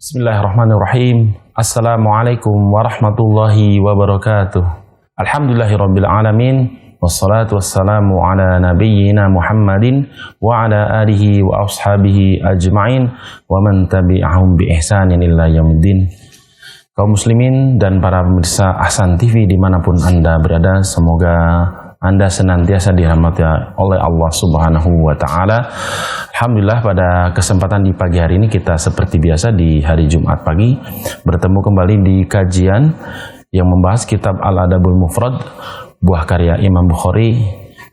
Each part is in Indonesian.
Bismillahirrahmanirrahim. Assalamualaikum warahmatullahi wabarakatuh. Alhamdulillahirabbil alamin. Wassalatu wassalamu ala nabiyyina Muhammadin wa ala alihi wa ashabihi ajma'in wa man tabi'ahum bi ihsanin ila yaumiddin. Kaum muslimin dan para pemirsa Ahsan TV dimanapun Anda berada, semoga Anda senantiasa dirahmati oleh Allah Subhanahu wa Ta'ala. Alhamdulillah, pada kesempatan di pagi hari ini kita seperti biasa di hari Jumat pagi bertemu kembali di kajian yang membahas kitab Al-Adabul Mufrad, buah karya Imam Bukhari.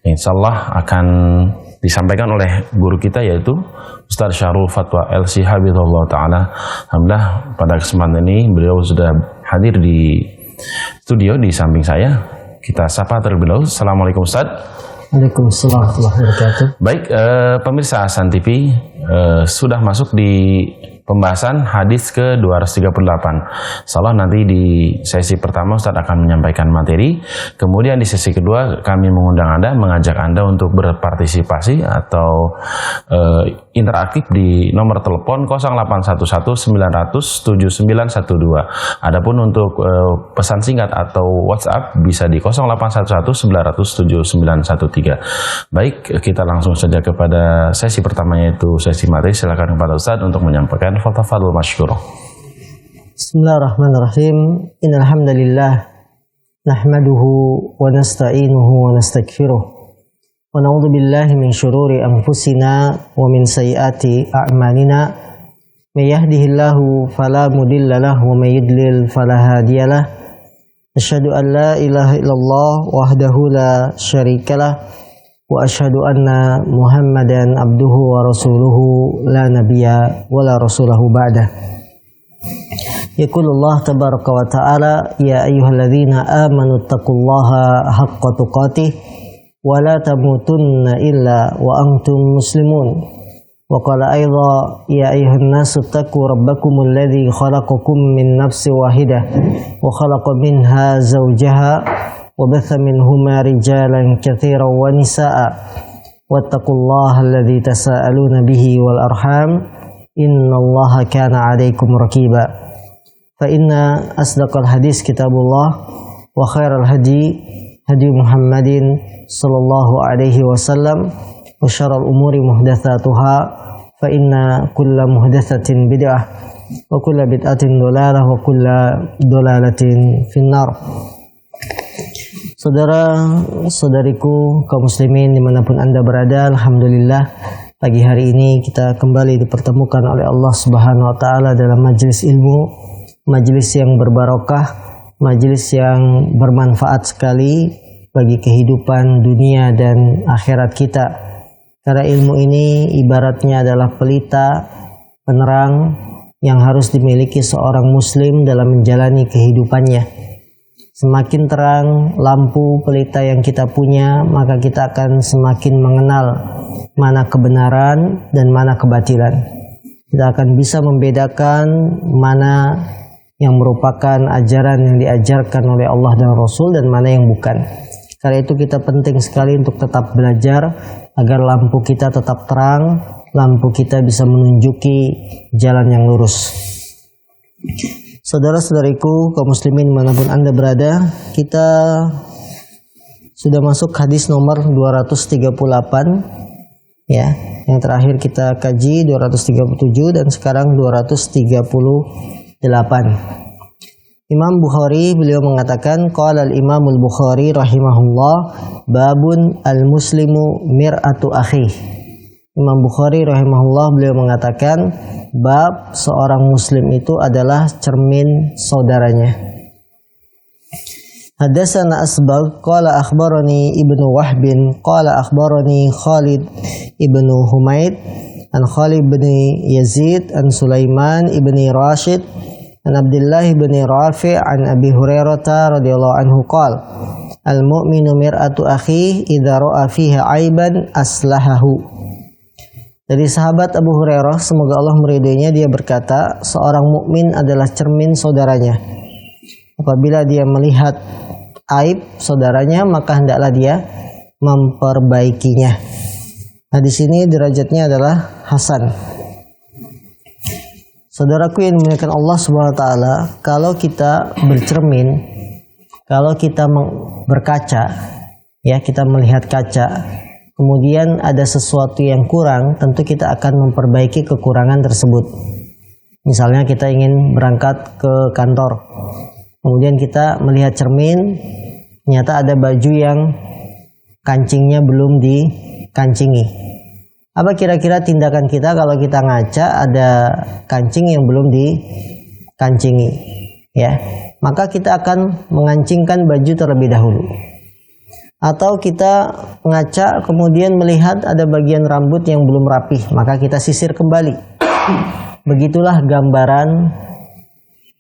Insyaallah akan disampaikan oleh guru kita yaitu Ustaz Syarul Fatwa LC Habibullah Ta'ala. Alhamdulillah pada kesempatan ini beliau sudah hadir di studio di samping saya. Kita sapa terlebih dahulu. Assalamualaikum Ustaz. Waalaikumsalam warahmatullahi wabarakatuh. Baik, pemirsa Ahsan TV, sudah masuk di pembahasan hadis ke-238. Insyaallah nanti di sesi pertama Ustaz akan menyampaikan materi. Kemudian di sesi kedua kami mengundang Anda, mengajak Anda untuk berpartisipasi atau interaktif di nomor telepon 0811-900-7912. Adapun untuk pesan singkat atau WhatsApp bisa di 0811-900-7913. Baik, kita langsung saja kepada sesi pertama yaitu sesi materi. Silakan kepada Ustaz untuk menyampaikan. Fatafadhal masykur. Bismillahirrahmanirrahim. Innal hamdalillah nahmaduhu wa nasta'inuhu wa nastaghfiruh wa na'udzu billahi min syururi anfusina wa min sayyiati a'malina. May yahdihillahu fala mudilla lahu wa may yudlil fala hadiyalah. Asyhadu an la ilaha illallah wahdahu la syarikalah wa asyhadu anna Muhammadan abduhu wa rasuluhu la nabiyya wa la rasulahu ba'dah. Yaqulullah tabaraka wa ta'ala ya ayyuhalladzina amanu taqullaha haqqa tuqatih wa la tamutunna illa wa antum muslimun. Wa qala aidha ya ayyuhan nasu taqu rabbakumul ladzi khalaqakum min nafsin wahidah wa khalaqa minha zawjaha وبث منهما رجالا كثيرا ونساء واتقوا الله الذي تساءلون به والأرحام إن الله كان عليكم رقيبا فإن أصدق الحديث كتاب الله وخير الهدي هدي محمد صلى الله عليه وسلم وشر الأمور محدثاتها فإن كل محدثة بدعة وكل بدعة ضلالة وكل ضلالة في النار. Saudara-saudariku kaum muslimin dimanapun Anda berada, alhamdulillah pagi hari ini kita kembali dipertemukan oleh Allah Subhanahu wa Ta'ala dalam majelis ilmu, majelis yang berbarokah, majelis yang bermanfaat sekali bagi kehidupan dunia dan akhirat kita. Karena ilmu ini ibaratnya adalah pelita penerang yang harus dimiliki seorang muslim dalam menjalani kehidupannya. Semakin terang lampu pelita yang kita punya, maka kita akan semakin mengenal mana kebenaran dan mana kebatilan. Kita akan bisa membedakan mana yang merupakan ajaran yang diajarkan oleh Allah dan Rasul dan mana yang bukan. Karena itu kita penting sekali untuk tetap belajar agar lampu kita tetap terang, lampu kita bisa menunjuki jalan yang lurus. Saudara-saudariku kaum muslimin dimanapun Anda berada, kita sudah masuk hadis nomor 238 ya. Yang terakhir kita kaji 237 dan sekarang 238. Imam Bukhari beliau mengatakan qala al-Imamul Bukhari rahimahullah babun al-muslimu mir'atu akhih. Imam Bukhari rahimahullah beliau mengatakan bab seorang muslim itu adalah cermin saudaranya. Hadatsana Asbagh qala akhbarani Ibnu Wahbin qala akhbarani Khalid Ibnu Humaid an Khalid bin Yazid an Sulaiman ibni Rashid an Abdullah bin Rafi' an Abi Hurairah radhiyallahu anhu qala al-mu'minu mir'atu akhihi idza ra'a fihi 'aiban aslahahu. Dari sahabat Abu Hurairah, semoga Allah meridainya, dia berkata, seorang mukmin adalah cermin saudaranya. Apabila dia melihat aib saudaranya, maka hendaklah dia memperbaikinya. Hadis ini derajatnya adalah hasan. Saudaraku yang dimuliakan Allah Subhanahu wa taala, kalau kita bercermin, kalau kita berkaca, ya kita melihat kaca, kemudian ada sesuatu yang kurang, tentu kita akan memperbaiki kekurangan tersebut. Misalnya kita ingin berangkat ke kantor, kemudian kita melihat cermin, ternyata ada baju yang kancingnya belum dikancingi. Apa kira-kira tindakan kita kalau kita ngaca ada kancing yang belum dikancingi, ya? Maka kita akan mengancingkan baju terlebih dahulu. Atau kita ngaca kemudian melihat ada bagian rambut yang belum rapih, maka kita sisir kembali. Begitulah gambaran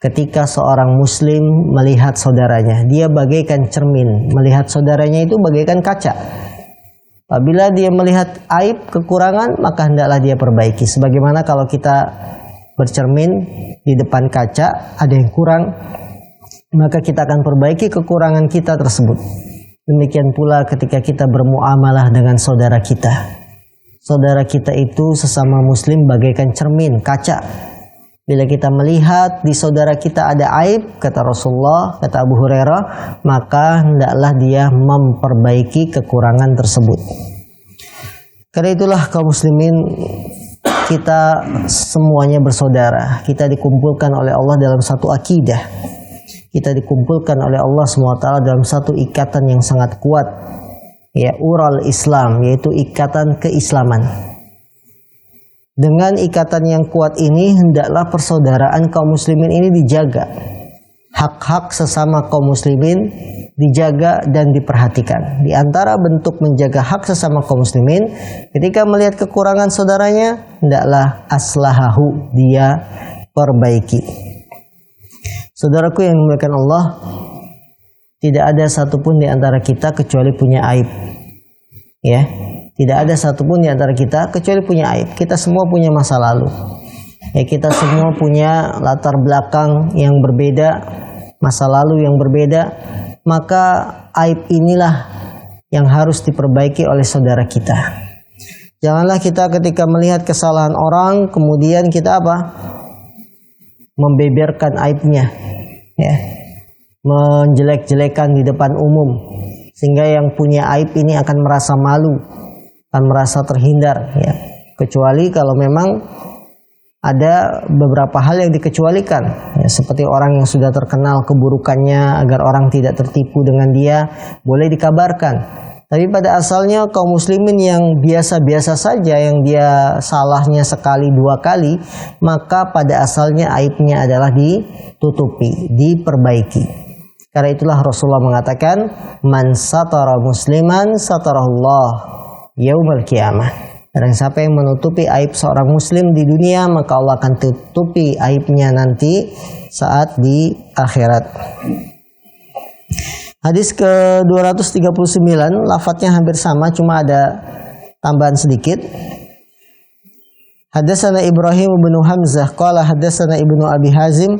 ketika seorang muslim melihat saudaranya. Dia bagaikan cermin, melihat saudaranya itu bagaikan kaca. Apabila dia melihat aib, kekurangan, maka hendaklah dia perbaiki. Sebagaimana kalau kita bercermin di depan kaca, ada yang kurang, maka kita akan perbaiki kekurangan kita tersebut. Demikian pula ketika kita bermuamalah dengan saudara kita. Saudara kita itu sesama muslim bagaikan cermin, kaca. Bila kita melihat di saudara kita ada aib, kata Rasulullah, kata Abu Hurairah, maka hendaklah dia memperbaiki kekurangan tersebut. Karena itulah kaum muslimin, kita semuanya bersaudara. Kita dikumpulkan oleh Allah dalam satu akidah. Kita dikumpulkan oleh Allah SWT dalam satu ikatan yang sangat kuat, ya, ural Islam, yaitu ikatan keislaman. Dengan ikatan yang kuat ini, hendaklah persaudaraan kaum muslimin ini dijaga. Hak-hak sesama kaum muslimin dijaga dan diperhatikan. Di antara bentuk menjaga hak sesama kaum muslimin, ketika melihat kekurangan saudaranya, hendaklah aslahahu, dia perbaiki. Saudaraku yang dimuliakan Allah, tidak ada satupun di antara kita kecuali punya aib. Ya. Tidak ada satupun di antara kita kecuali punya aib. Kita semua punya masa lalu. Ya, kita semua punya latar belakang yang berbeda, masa lalu yang berbeda. Maka aib inilah yang harus diperbaiki oleh saudara kita. Janganlah kita ketika melihat kesalahan orang, kemudian kita apa? Membeberkan aibnya. Ya. Menjelek-jelekan di depan umum. Sehingga yang punya aib ini akan merasa malu, akan merasa terhindar, ya. Kecuali kalau memang ada beberapa hal yang dikecualikan, ya, seperti orang yang sudah terkenal keburukannya agar orang tidak tertipu dengan dia, boleh dikabarkan. Tapi pada asalnya kaum muslimin yang biasa-biasa saja, yang dia salahnya sekali dua kali, maka pada asalnya aibnya adalah ditutupi, diperbaiki. Karena itulah Rasulullah mengatakan, man satara musliman satarahullah yaumul qiyamah. Dan siapa yang menutupi aib seorang muslim di dunia, maka Allah akan tutupi aibnya nanti saat di akhirat. Hadis ke-239, lafadznya hampir sama, cuma ada tambahan sedikit. Hadatsana Ibrahim bin Hamzah qala hadatsana Ibnu Abi Hazim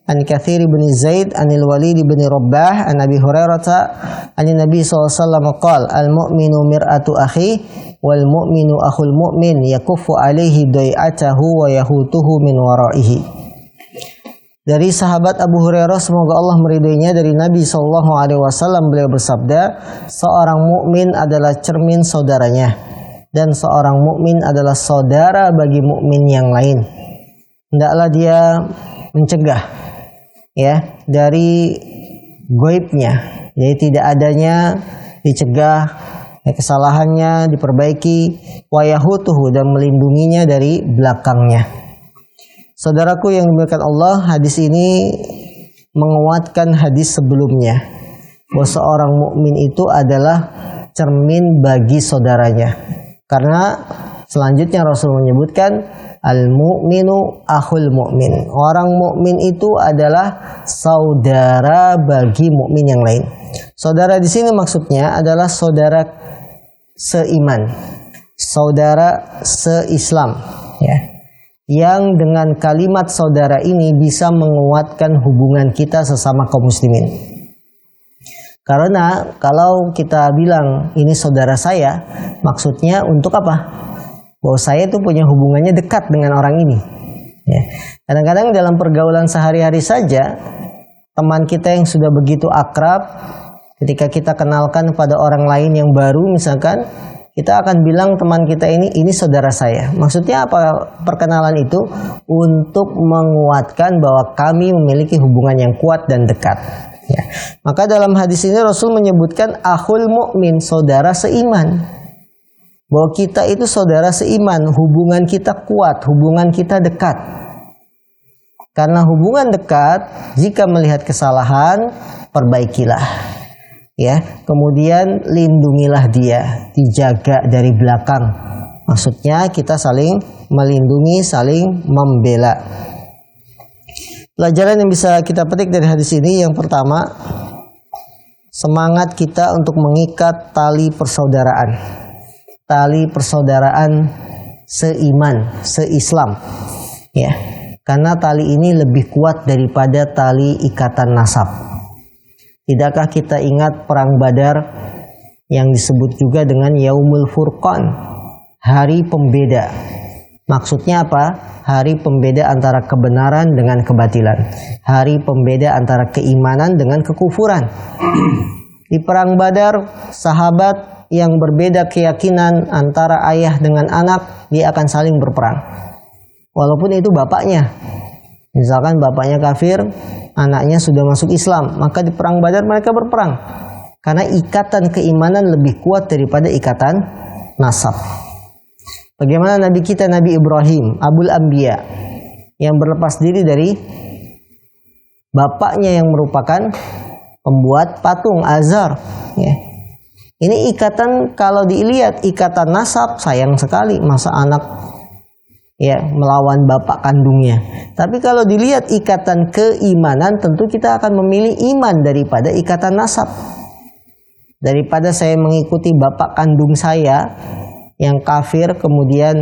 an Katsir bin Zaid anil Walid bin Rabbah an Abi Hurairah an Nabi sallallahu alaihi wasallam qala al mu'minu mir'atu akhi wal mu'minu akhul mu'min yakuffu alaihi dai'atahu wa yahutuhu min waraihi. Dari sahabat Abu Hurairah, semoga Allah meridhoinya, dari Nabi sallallahu alaihi wasallam, beliau bersabda, seorang mukmin adalah cermin saudaranya dan seorang mukmin adalah saudara bagi mukmin yang lain. Hendaklah dia mencegah, ya, dari goibnya, jadi tidak adanya, dicegah, ya, kesalahannya diperbaiki, wa yahutuhu, dan melindunginya dari belakangnya. Saudaraku yang dimuliakan Allah, hadis ini menguatkan hadis sebelumnya, bahwa seorang mukmin itu adalah cermin bagi saudaranya. Karena selanjutnya Rasul menyebutkan al-mu'minu akhul mu'min. Orang mukmin itu adalah saudara bagi mukmin yang lain. Saudara di sini maksudnya adalah saudara seiman, saudara seislam, ya. Yang dengan kalimat saudara ini bisa menguatkan hubungan kita sesama kaum muslimin. Karena kalau kita bilang ini saudara saya, maksudnya untuk apa? Bahwa saya itu punya hubungannya dekat dengan orang ini. Ya. Kadang-kadang dalam pergaulan sehari-hari saja, teman kita yang sudah begitu akrab, ketika kita kenalkan pada orang lain yang baru misalkan, kita akan bilang teman kita ini saudara saya. Maksudnya apa perkenalan itu? Untuk menguatkan bahwa kami memiliki hubungan yang kuat dan dekat. Ya. Maka dalam hadis ini Rasul menyebutkan akhul mukmin, saudara seiman. Bahwa kita itu saudara seiman, hubungan kita kuat, hubungan kita dekat. Karena hubungan dekat, jika melihat kesalahan, perbaikilah. Ya, kemudian lindungilah dia, dijaga dari belakang. Maksudnya kita saling melindungi, saling membela. Pelajaran yang bisa kita petik dari hadis ini, yang pertama, semangat kita untuk mengikat tali persaudaraan. Tali persaudaraan seiman, seislam. Ya, karena tali ini lebih kuat daripada tali ikatan nasab. Tidakkah kita ingat perang Badar yang disebut juga dengan Yaumul Furqan, hari pembeda. Maksudnya apa? Hari pembeda antara kebenaran dengan kebatilan. Hari pembeda antara keimanan dengan kekufuran. Di perang Badar, sahabat yang berbeda keyakinan antara ayah dengan anak, dia akan saling berperang. Walaupun itu bapaknya. Misalkan bapaknya kafir, anaknya sudah masuk Islam, maka di perang Badar mereka berperang. Karena ikatan keimanan lebih kuat daripada ikatan nasab. Bagaimana Nabi kita Nabi Ibrahim, Abul Anbiya, yang berlepas diri dari bapaknya yang merupakan pembuat patung Azar. Ya. Ini ikatan, kalau dilihat ikatan nasab, sayang sekali masa anak ya melawan bapak kandungnya. Tapi kalau dilihat ikatan keimanan, tentu kita akan memilih iman daripada ikatan nasab. Daripada saya mengikuti bapak kandung saya yang kafir, kemudian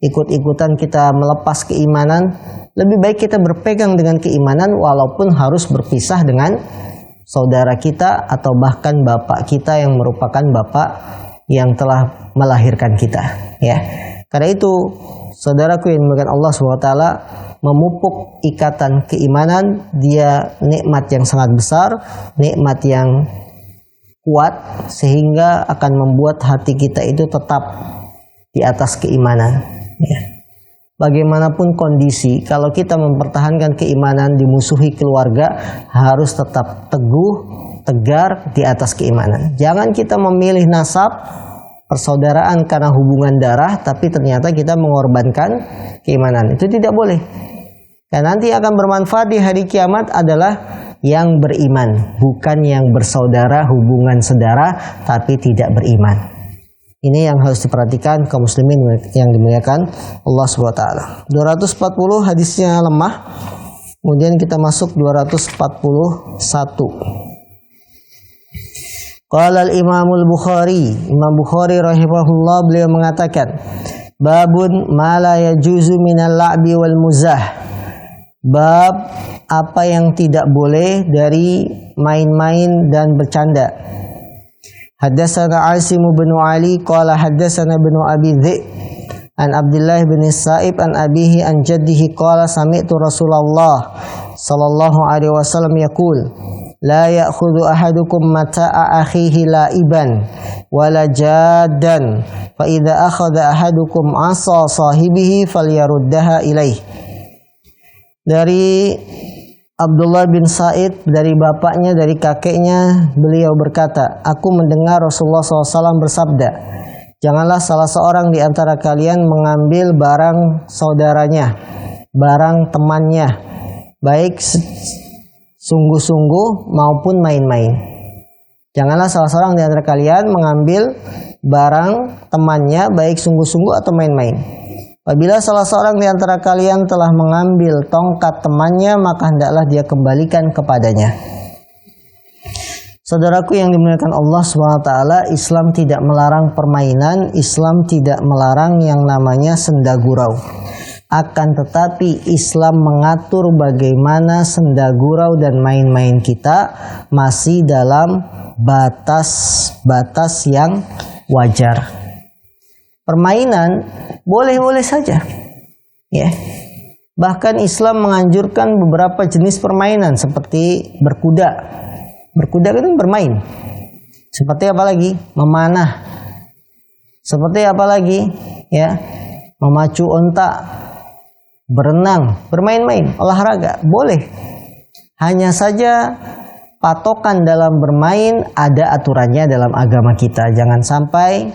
ikut-ikutan kita melepas keimanan, lebih baik kita berpegang dengan keimanan walaupun harus berpisah dengan saudara kita atau bahkan bapak kita yang merupakan bapak yang telah melahirkan kita. Ya, karena itu saudaraku yang dimuliakan Allah SWT, memupuk ikatan keimanan, dia nikmat yang sangat besar, nikmat yang kuat, sehingga akan membuat hati kita itu tetap di atas keimanan. Ya. Bagaimanapun kondisi, kalau kita mempertahankan keimanan, dimusuhi keluarga, harus tetap teguh, tegar di atas keimanan. Jangan kita memilih nasab, persaudaraan karena hubungan darah, tapi ternyata kita mengorbankan keimanan. Itu tidak boleh. Dan nanti akan bermanfaat di hari kiamat adalah yang beriman, bukan yang bersaudara, hubungan saudara, tapi tidak beriman. Ini yang harus diperhatikan kaum muslimin yang dimuliakan Allah SWT. 240 hadisnya lemah. Kemudian kita masuk 241. Qala al-Imam al-Bukhari, Imam Bukhari rahimahullah, beliau mengatakan, babun ma la yajuzu minal la'bi wal muzah. Bab apa yang tidak boleh dari main-main dan bercanda. Haddatsana Asim bin Ali qala haddatsana bin Abi Dhi'b an Abdullah bin Sa'ib an abihi an jaddihi qala sami'tu Rasulullah sallallahu alaihi wasallam yaqul la ya'khudhu ahadukum mata'a akhihi la'iban wala jaddan fa idza akhadha ahadukum 'asa sahibihi falyaruddaha ilaihi. Dari Abdullah bin Sa'id, dari bapaknya, dari kakeknya, beliau berkata, aku mendengar Rasulullah SAW bersabda, janganlah salah seorang di antara kalian mengambil barang saudaranya, barang temannya, baik sungguh-sungguh maupun main-main. Janganlah salah seorang di antara kalian mengambil barang temannya, baik sungguh-sungguh atau main-main. Apabila salah seorang di antara kalian telah mengambil tongkat temannya, maka hendaklah dia kembalikan kepadanya. Saudaraku yang dimuliakan Allah SWT, Islam tidak melarang permainan, Islam tidak melarang yang namanya senda gurau. Akan tetapi Islam mengatur bagaimana senda gurau dan main-main kita masih dalam batas-batas yang wajar. Permainan boleh-boleh saja, ya. Bahkan Islam menganjurkan beberapa jenis permainan seperti berkuda. Berkuda itu bermain. Seperti apa lagi? Memanah. Seperti apa lagi? Ya, memacu onta, berenang, bermain-main, olahraga, boleh. Hanya saja patokan dalam bermain ada aturannya dalam agama kita. Jangan sampai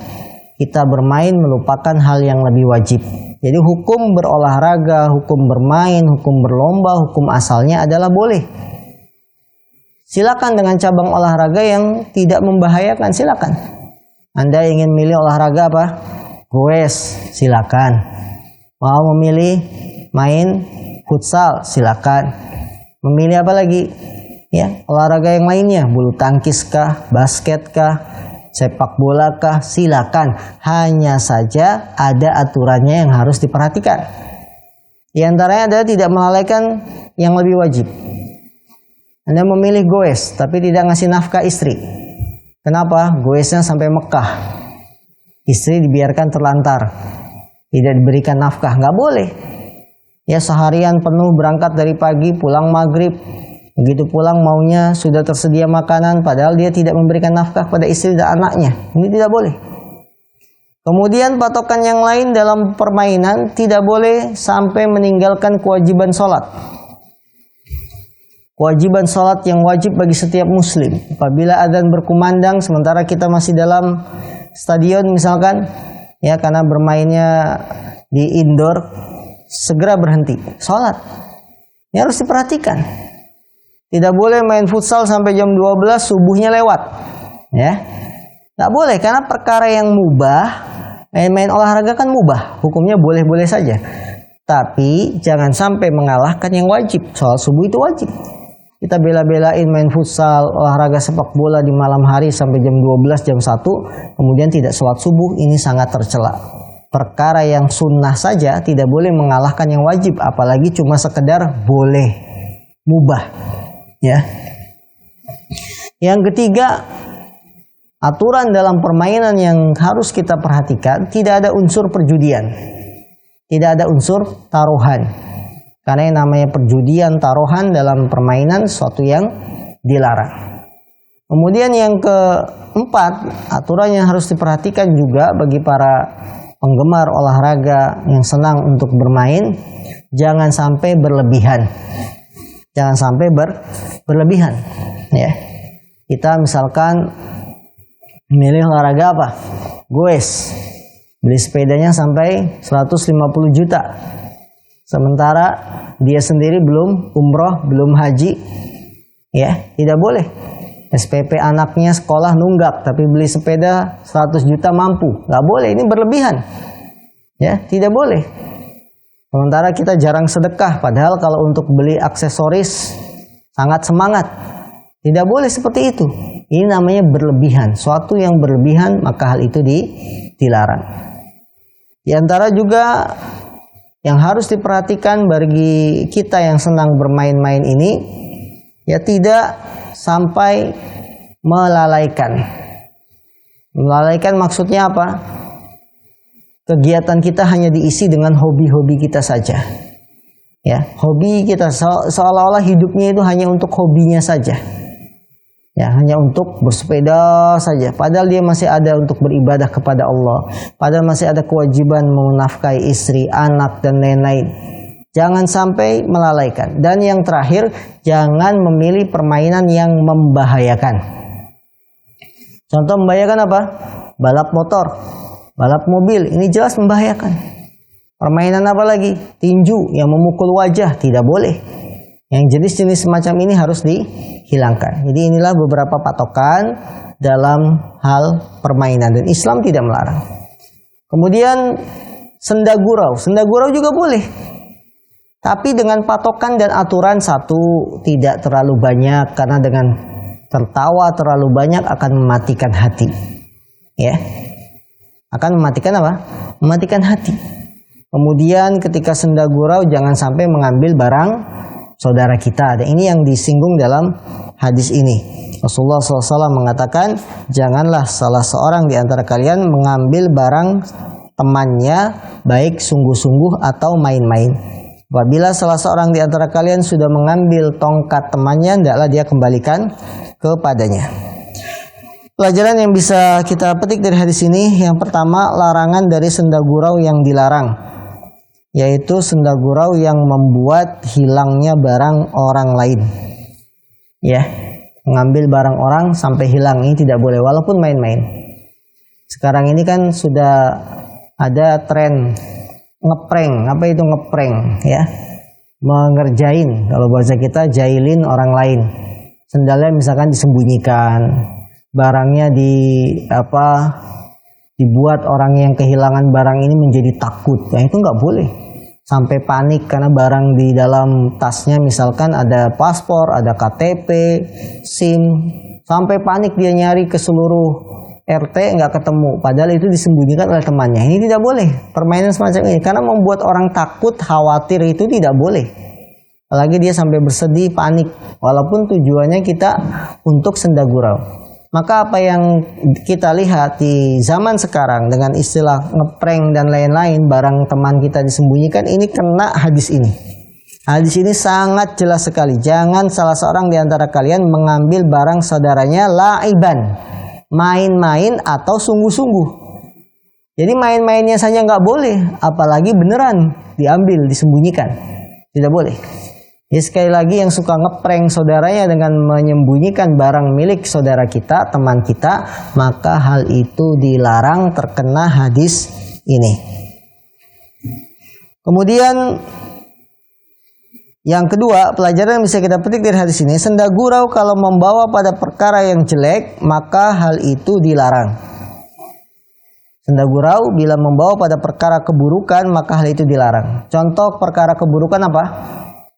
kita bermain melupakan hal yang lebih wajib. Jadi hukum berolahraga, hukum bermain, hukum berlomba, hukum asalnya adalah boleh. Silakan dengan cabang olahraga yang tidak membahayakan, silakan. Anda ingin milih olahraga apa? Goes, silakan. Mau memilih main futsal, silakan. Memilih apa lagi? Ya, olahraga yang lainnya, bulu tangkis kah, basket kah, sepak bola kah, silakan. Hanya saja ada aturannya yang harus diperhatikan. Di antaranya adalah tidak melalaikan yang lebih wajib. Anda memilih goes tapi tidak ngasih nafkah istri. Kenapa? Goesnya sampai Mekah. Istri dibiarkan terlantar. Tidak diberikan nafkah, nggak boleh. Ya, seharian penuh berangkat dari pagi, pulang maghrib. Begitu pulang maunya sudah tersedia makanan, padahal dia tidak memberikan nafkah pada istri dan anaknya. Ini tidak boleh. Kemudian patokan yang lain dalam permainan, tidak boleh sampai meninggalkan kewajiban sholat. Kewajiban sholat yang wajib bagi setiap muslim. Apabila adzan berkumandang sementara kita masih dalam stadion misalkan, ya karena bermainnya di indoor, segera berhenti sholat. Ini harus diperhatikan. Tidak boleh main futsal sampai jam 12, subuhnya lewat. Ya. Tidak boleh, karena perkara yang mubah, main olahraga kan mubah. Hukumnya boleh-boleh saja. Tapi jangan sampai mengalahkan yang wajib. Sholat subuh itu wajib. Kita bela-belain main futsal, olahraga sepak bola di malam hari sampai jam 12, jam 1. Kemudian tidak sholat subuh, ini sangat tercela. Perkara yang sunnah saja tidak boleh mengalahkan yang wajib. Apalagi cuma sekedar boleh, mubah. Ya. Yang ketiga, aturan dalam permainan yang harus kita perhatikan, tidak ada unsur perjudian. Tidak ada unsur taruhan. Karena yang namanya perjudian, taruhan dalam permainan suatu yang dilarang. Kemudian yang keempat, aturan yang harus diperhatikan juga bagi para penggemar olahraga yang senang untuk bermain, jangan sampai berlebihan. Jangan sampai berlebihan, ya. Kita misalkan milih olahraga apa? Goes. Beli sepedanya sampai 150 juta. Sementara dia sendiri belum umroh, belum haji. Ya, tidak boleh. SPP anaknya sekolah nunggak tapi beli sepeda 100 juta mampu. Nggak boleh, ini berlebihan. Ya, tidak boleh. Sementara kita jarang sedekah, padahal kalau untuk beli aksesoris sangat semangat. Tidak boleh seperti itu. Ini namanya berlebihan. Suatu yang berlebihan, maka hal itu dilarang. Di antara juga yang harus diperhatikan bagi kita yang senang bermain-main ini, ya tidak sampai melalaikan. Melalaikan maksudnya apa? Kegiatan kita hanya diisi dengan hobi-hobi kita saja. Ya, hobi kita seolah-olah hidupnya itu hanya untuk hobinya saja. Ya, hanya untuk bersepeda saja. Padahal dia masih ada untuk beribadah kepada Allah. Padahal masih ada kewajiban menafkahi istri, anak, dan lain-lain. Jangan sampai melalaikan. Dan yang terakhir, jangan memilih permainan yang membahayakan. Contoh membahayakan apa? Balap motor, balap mobil, ini jelas membahayakan. Permainan apa lagi? Tinju yang memukul wajah, tidak boleh. Yang jenis-jenis semacam ini harus dihilangkan. Jadi inilah beberapa patokan dalam hal permainan. Dan Islam tidak melarang. Kemudian senda gurau. Senda gurau juga boleh. Tapi dengan patokan dan aturan, satu, tidak terlalu banyak. Karena dengan tertawa terlalu banyak akan mematikan hati. Ya. Akan mematikan apa? Mematikan hati. Kemudian ketika senda gurau jangan sampai mengambil barang saudara kita. Dan ini yang disinggung dalam hadis ini. Rasulullah SAW mengatakan, janganlah salah seorang di antara kalian mengambil barang temannya, baik sungguh-sungguh atau main-main. Apabila salah seorang di antara kalian sudah mengambil tongkat temannya, hendaklah dia kembalikan kepadanya. Pelajaran yang bisa kita petik dari hadis ini, yang pertama, larangan dari senda gurau yang dilarang, yaitu senda gurau yang membuat hilangnya barang orang lain. Ya, mengambil barang orang sampai hilang, ini tidak boleh walaupun main-main. Sekarang ini kan sudah ada tren ngeprank. Apa itu ngeprank? Ya, mengerjain, kalau bahasa kita jahilin orang lain. Sendalnya misalkan disembunyikan, barangnya dibuat orang yang kehilangan barang ini menjadi takut. Nah, itu nggak boleh. Sampai panik karena barang di dalam tasnya misalkan ada paspor, ada KTP, SIM, sampai panik dia nyari ke seluruh RT nggak ketemu, padahal itu disembunyikan oleh temannya. Ini tidak boleh, permainan semacam ini, karena membuat orang takut, khawatir, itu tidak boleh. Apalagi dia sampai bersedih, panik, walaupun tujuannya kita untuk senda gurau. Maka apa yang kita lihat di zaman sekarang dengan istilah ngeprank dan lain-lain, barang teman kita disembunyikan, ini kena hadis ini. Hadis ini sangat jelas sekali. Jangan salah seorang di antara kalian mengambil barang saudaranya laiban, main-main atau sungguh-sungguh. Jadi main-mainnya saja nggak boleh, apalagi beneran diambil, disembunyikan. Tidak boleh. Ya, sekali lagi, yang suka ngeprank saudaranya dengan menyembunyikan barang milik saudara kita, teman kita, maka hal itu dilarang, terkena hadis ini. Kemudian yang kedua, pelajaran yang bisa kita petik dari hadis ini, senda gurau kalau membawa pada perkara yang jelek, maka hal itu dilarang. Senda gurau bila membawa pada perkara keburukan, maka hal itu dilarang. Contoh perkara keburukan apa?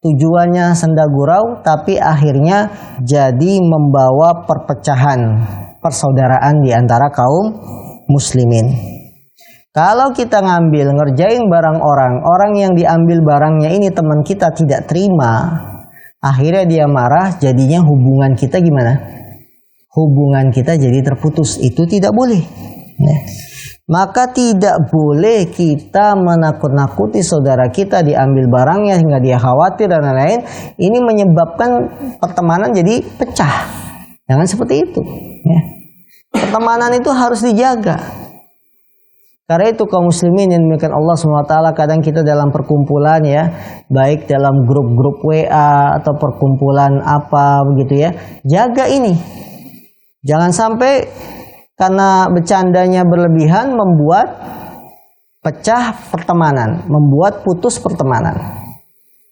Tujuannya senda gurau, tapi akhirnya jadi membawa perpecahan, persaudaraan di antara kaum muslimin. Kalau kita ngerjain barang orang yang diambil barangnya ini teman kita tidak terima, akhirnya dia marah, jadinya hubungan kita gimana? Hubungan kita jadi terputus. Itu tidak boleh. Nah, maka tidak boleh kita menakut-nakuti saudara kita diambil barangnya hingga dia khawatir dan lain-lain. Ini menyebabkan pertemanan jadi pecah. Jangan seperti itu. Ya. Pertemanan itu harus dijaga. Karena itu kaum muslimin yang dimuliakan Allah SWT, kadang kita dalam perkumpulan ya, baik dalam grup-grup WA atau perkumpulan apa begitu ya, jaga ini. Jangan sampai karena bercandanya berlebihan membuat pecah pertemanan, membuat putus pertemanan.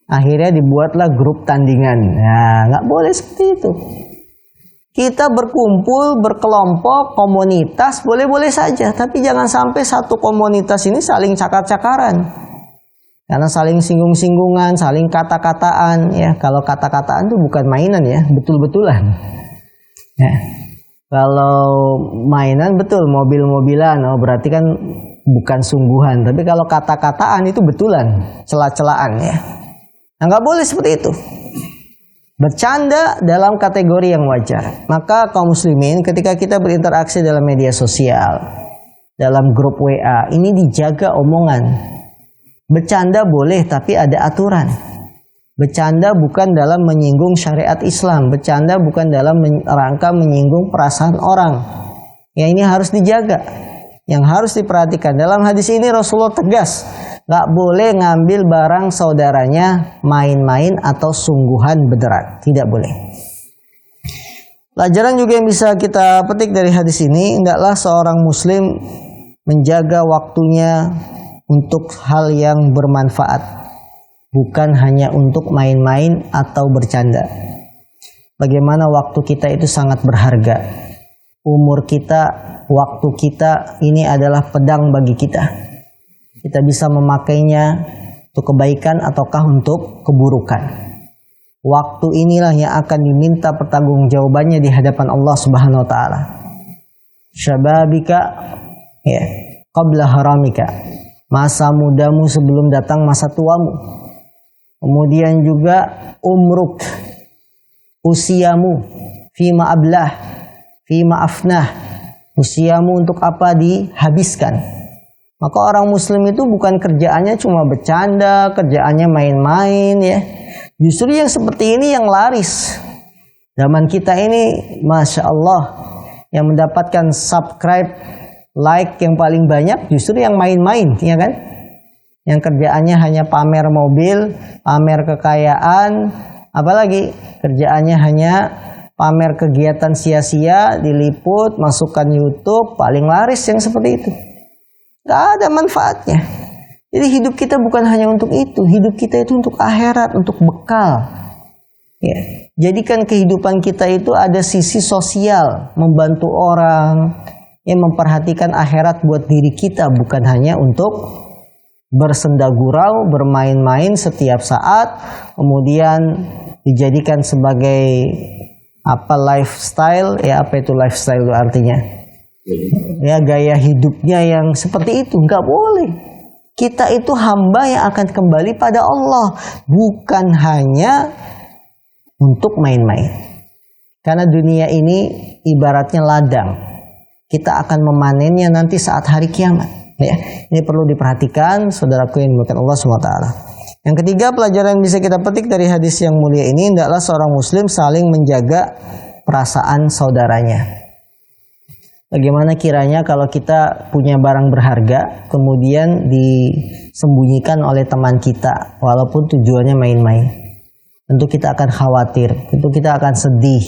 Akhirnya dibuatlah grup tandingan. Nah, nggak boleh seperti itu. Kita berkumpul, berkelompok, komunitas, boleh-boleh saja. Tapi jangan sampai satu komunitas ini saling cakar-cakaran. Karena saling singgung-singgungan, saling kata-kataan. Ya, kalau kata-kataan itu bukan mainan ya, betul-betulan. Ya. Kalau mainan betul, mobil-mobilan, oh berarti kan bukan sungguhan. Tapi kalau kata-kataan itu betulan, cela-celaan ya. Nah, nggak boleh seperti itu. Bercanda dalam kategori yang wajar. Maka kaum muslimin ketika kita berinteraksi dalam media sosial, dalam grup WA, ini dijaga omongan. Bercanda boleh tapi ada aturan. Bercanda bukan dalam menyinggung syariat Islam. Bercanda bukan dalam rangka menyinggung perasaan orang. Ya, ini harus dijaga. Yang harus diperhatikan. Dalam hadis ini Rasulullah tegas. Gak boleh ngambil barang saudaranya main-main atau sungguhan beneran. Tidak boleh. Pelajaran juga yang bisa kita petik dari hadis ini, hendaklah seorang muslim menjaga waktunya untuk hal yang bermanfaat. Bukan hanya untuk main-main atau bercanda. Bagaimana waktu kita itu sangat berharga. Umur kita, waktu kita ini adalah pedang bagi kita. Kita bisa memakainya untuk kebaikan ataukah untuk keburukan. Waktu inilah yang akan diminta pertanggungjawabannya di hadapan Allah Subhanahu wa taala. Syababika ya, qabla haramika. Masa mudamu sebelum datang masa tuamu. Kemudian juga umruk, usiamu, fima ablah, fima afnah, usiamu untuk apa dihabiskan. Maka orang muslim itu bukan kerjaannya cuma bercanda, kerjaannya main-main ya. Justru yang seperti ini yang laris. Zaman kita ini Masya Allah, yang mendapatkan subscribe, like yang paling banyak justru yang main-main, ya kan? Yang kerjaannya hanya pamer mobil, pamer kekayaan, apalagi kerjaannya hanya pamer kegiatan sia-sia, diliput, masukkan YouTube, paling laris yang seperti itu. Gak ada manfaatnya. Jadi hidup kita bukan hanya untuk itu, hidup kita itu untuk akhirat, untuk bekal. Ya. Jadikan kehidupan kita itu ada sisi sosial, membantu orang, yang memperhatikan akhirat buat diri kita, bukan hanya untuk bersenda gurau, bermain-main setiap saat, kemudian dijadikan sebagai lifestyle, ya apa itu lifestyle itu artinya? Ya gaya hidupnya yang seperti itu, nggak boleh. Kita itu hamba yang akan kembali pada Allah, bukan hanya untuk main-main. Karena dunia ini ibaratnya ladang, kita akan memanennya nanti saat hari kiamat. Ya, ini perlu diperhatikan, saudaraku yang dimuliakan Allah SWT. Yang ketiga, pelajaran yang bisa kita petik dari hadis yang mulia ini, hendaklah seorang muslim saling menjaga perasaan saudaranya. Bagaimana kiranya kalau kita punya barang berharga, kemudian disembunyikan oleh teman kita, walaupun tujuannya main-main. Tentu kita akan khawatir, tentu kita akan sedih.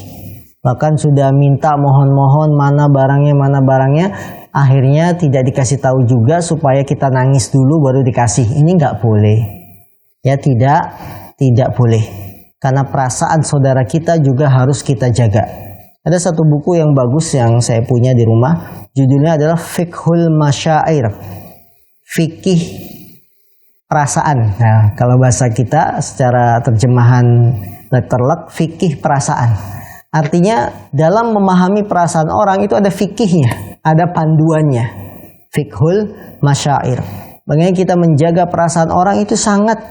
Bahkan sudah minta mohon-mohon mana barangnya, akhirnya tidak dikasih tahu juga supaya kita nangis dulu baru dikasih. Ini nggak boleh. Ya tidak boleh. Karena perasaan saudara kita juga harus kita jaga. Ada satu buku yang bagus yang saya punya di rumah, judulnya adalah Fiqhul Masyair, fikih perasaan. Nah, kalau bahasa kita secara terjemahan letterlek, fikih perasaan. Artinya dalam memahami perasaan orang itu ada fikihnya, ada panduannya. Fiqhul Masyair. Bagaimana kita menjaga perasaan orang itu sangat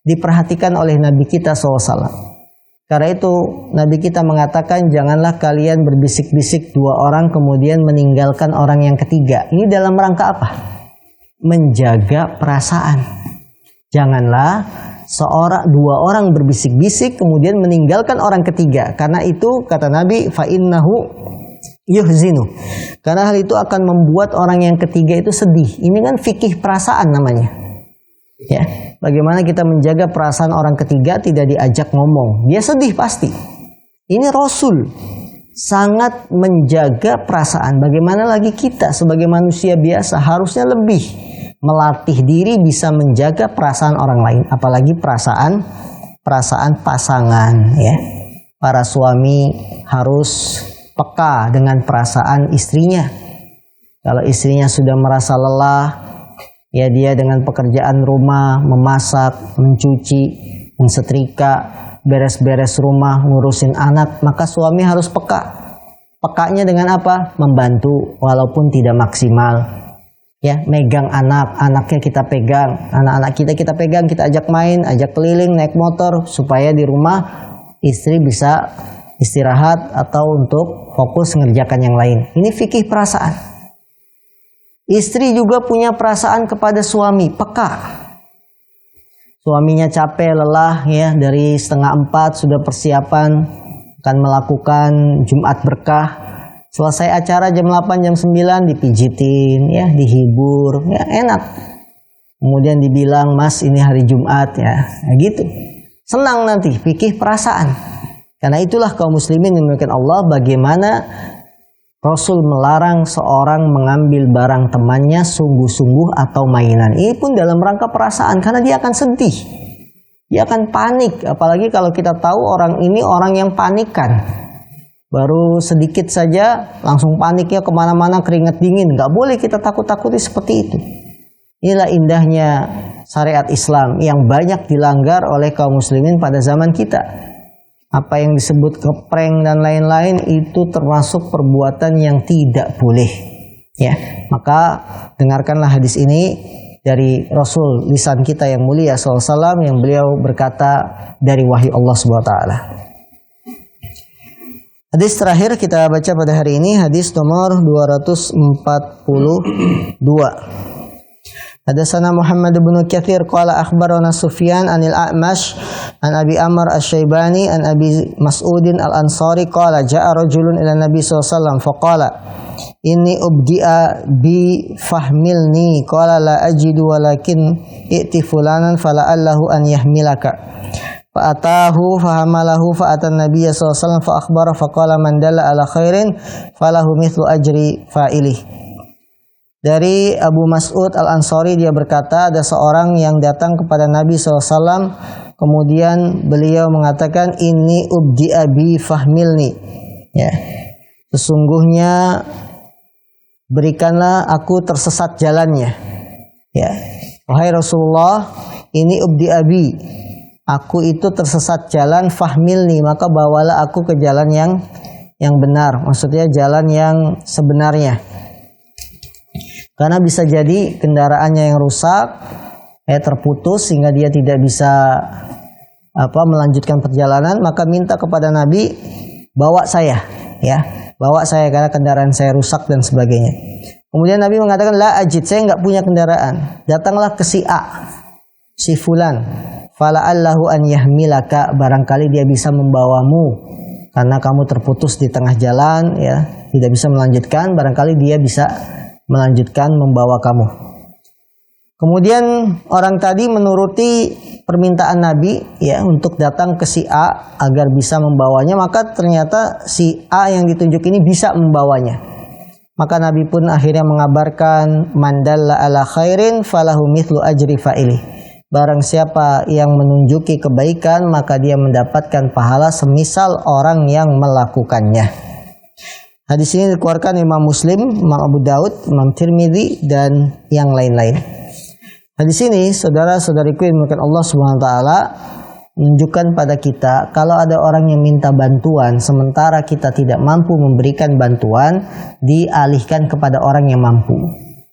diperhatikan oleh Nabi kita SAW. Karena itu Nabi kita mengatakan janganlah kalian berbisik-bisik dua orang kemudian meninggalkan orang yang ketiga. Ini dalam rangka apa? Menjaga perasaan. Janganlah dua orang berbisik-bisik kemudian meninggalkan orang ketiga. Karena itu kata Nabi fa innahu yuhzinu. Karena hal itu akan membuat orang yang ketiga itu sedih. Ini kan fikih perasaan namanya. Ya, bagaimana kita menjaga perasaan orang ketiga tidak diajak ngomong, dia sedih pasti. Ini Rasul sangat menjaga perasaan. Bagaimana lagi kita sebagai manusia biasa harusnya lebih melatih diri bisa menjaga perasaan orang lain, apalagi perasaan pasangan. Ya, para suami harus peka dengan perasaan istrinya. Kalau istrinya sudah merasa lelah, ya dia dengan pekerjaan rumah, memasak, mencuci, mensetrika, beres-beres rumah, ngurusin anak, maka suami harus peka. Pekanya dengan apa? Membantu walaupun tidak maksimal. Ya, megang anaknya kita pegang, anak-anak kita pegang, kita ajak main, ajak keliling, naik motor, supaya di rumah istri bisa istirahat atau untuk fokus mengerjakan yang lain. Ini fikih perasaan. Istri juga punya perasaan kepada suami, peka. Suaminya capek, lelah ya, dari 3:30 sudah persiapan akan melakukan Jumat berkah. Selesai acara jam 8, jam 9 dipijitin ya, dihibur, ya enak. Kemudian dibilang, "Mas, ini hari Jumat ya." Nah, gitu. Senang nanti, fikih perasaan. Karena itulah kaum muslimin yang dimuliakan Allah, bagaimana Rasul melarang seorang mengambil barang temannya sungguh-sungguh atau mainan. Ini pun dalam rangka perasaan, karena dia akan sedih. Dia akan panik. Apalagi kalau kita tahu orang ini orang yang panikan. Baru sedikit saja langsung paniknya kemana-mana, keringat dingin. Gak boleh kita takut-takuti seperti itu. Inilah indahnya syariat Islam yang banyak dilanggar oleh kaum muslimin pada zaman kita. Apa yang disebut ngeprank dan lain-lain itu termasuk perbuatan yang tidak boleh. Ya, maka dengarkanlah hadis ini dari Rasul lisan kita yang mulia SAW yang beliau berkata dari wahyu Allah SWT. Hadis terakhir kita baca pada hari ini hadis nomor 242. Hadatsana Muhammad bin Katsir qala akhbarana Sufyan anil A'mash an Abi Amr Asy-Syaibani an Abi Mas'udin Al-Ansari qala ja'a rajulun ila Nabi sallallahu alaihi wasallam faqala inni ubdi'a bi fahmilni qala la ajidu walakin i'ti fulanan fala'allahu an yahmilaka fa'atahu fahamalahu fa'atan nabiyya sallallahu alaihi wasallam fa akhbara faqala man dalla ala khairin falahu mithlu ajri fa'ilih. Dari Abu Mas'ud Al-Ansari, dia berkata, ada seorang yang datang kepada Nabi SAW, kemudian beliau mengatakan, ini ubdi'a bi fahmilni, ya, sesungguhnya berikanlah aku tersesat jalannya, ya, wahai Rasulullah, ini ubdi'a bi, aku itu tersesat jalan, fahmilni, maka bawalah aku ke jalan yang benar, maksudnya jalan yang sebenarnya. Karena bisa jadi kendaraannya yang rusak, terputus sehingga dia tidak bisa melanjutkan perjalanan, maka minta kepada Nabi, bawa saya, ya, bawa saya karena kendaraan saya rusak dan sebagainya. Kemudian Nabi mengatakan, la ajid, saya nggak punya kendaraan. Datanglah ke si A, si fulan, fala'allahu an yahmilaka, barangkali dia bisa membawamu karena kamu terputus di tengah jalan, ya, tidak bisa melanjutkan, barangkali dia bisa melanjutkan membawa kamu. Kemudian orang tadi menuruti permintaan Nabi, ya, untuk datang ke si A agar bisa membawanya, maka ternyata si A yang ditunjuk ini bisa membawanya. Maka Nabi pun akhirnya mengabarkan, man dalla ala khairin falahu mithlu ajri fa'ilih. Barang siapa yang menunjuki kebaikan, maka dia mendapatkan pahala semisal orang yang melakukannya. Hadis ini dikeluarkan Imam Muslim, Imam Abu Daud, Imam Tirmidzi, dan yang lain-lain. Hadis ini, saudara-saudariku yang dimuliakan Allah Subhanahu wa taala, menunjukkan pada kita kalau ada orang yang minta bantuan sementara kita tidak mampu memberikan bantuan, dialihkan kepada orang yang mampu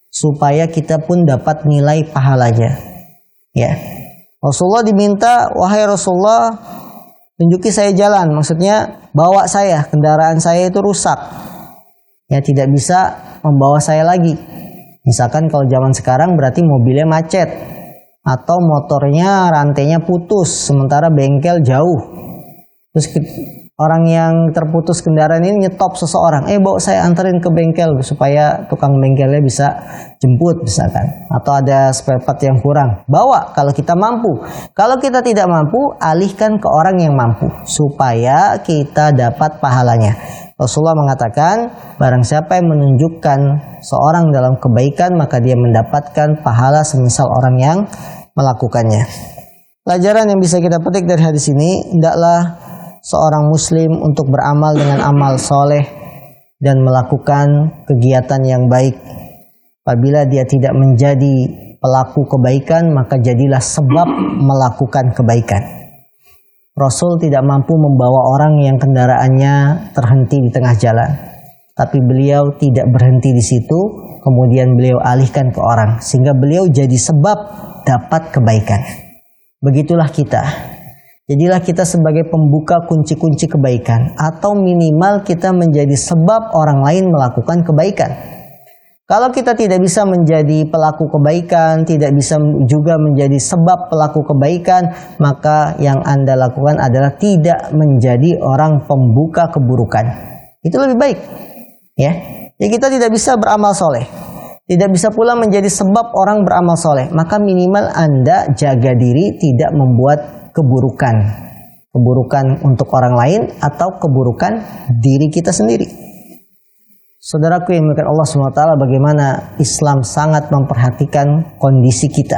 supaya kita pun dapat nilai pahalanya. Ya. Rasulullah diminta, wahai Rasulullah, tunjuki saya jalan, maksudnya bawa saya, kendaraan saya itu rusak, ya, tidak bisa membawa saya lagi. Misalkan kalau zaman sekarang berarti mobilnya macet atau motornya rantainya putus sementara bengkel jauh, terus orang yang terputus kendaraan ini nyetop seseorang, bawa saya anterin ke bengkel supaya tukang bengkelnya bisa jemput misalkan, atau ada spare part yang kurang, bawa kalau kita mampu. Kalau kita tidak mampu, alihkan ke orang yang mampu supaya kita dapat pahalanya. Rasulullah mengatakan, barang siapa yang menunjukkan seorang dalam kebaikan, maka dia mendapatkan pahala semisal orang yang melakukannya. Pelajaran yang bisa kita petik dari hadis ini, hendaklah seorang muslim untuk beramal dengan amal soleh dan melakukan kegiatan yang baik. Apabila dia tidak menjadi pelaku kebaikan, maka jadilah sebab melakukan kebaikan. Rasul tidak mampu membawa orang yang kendaraannya terhenti di tengah jalan, tapi beliau tidak berhenti di situ, kemudian beliau alihkan ke orang, sehingga beliau jadi sebab dapat kebaikan. Begitulah kita. Jadilah kita sebagai pembuka kunci-kunci kebaikan, atau minimal kita menjadi sebab orang lain melakukan kebaikan. Kalau kita tidak bisa menjadi pelaku kebaikan, tidak bisa juga menjadi sebab pelaku kebaikan, maka yang Anda lakukan adalah tidak menjadi orang pembuka keburukan. Itu lebih baik, ya. Jadi kita tidak bisa beramal soleh, tidak bisa pula menjadi sebab orang beramal soleh. Maka minimal Anda jaga diri tidak membuat keburukan untuk orang lain atau keburukan diri kita sendiri. Saudaraku yang dimuliakan Allah SWT, bagaimana Islam sangat memperhatikan kondisi kita.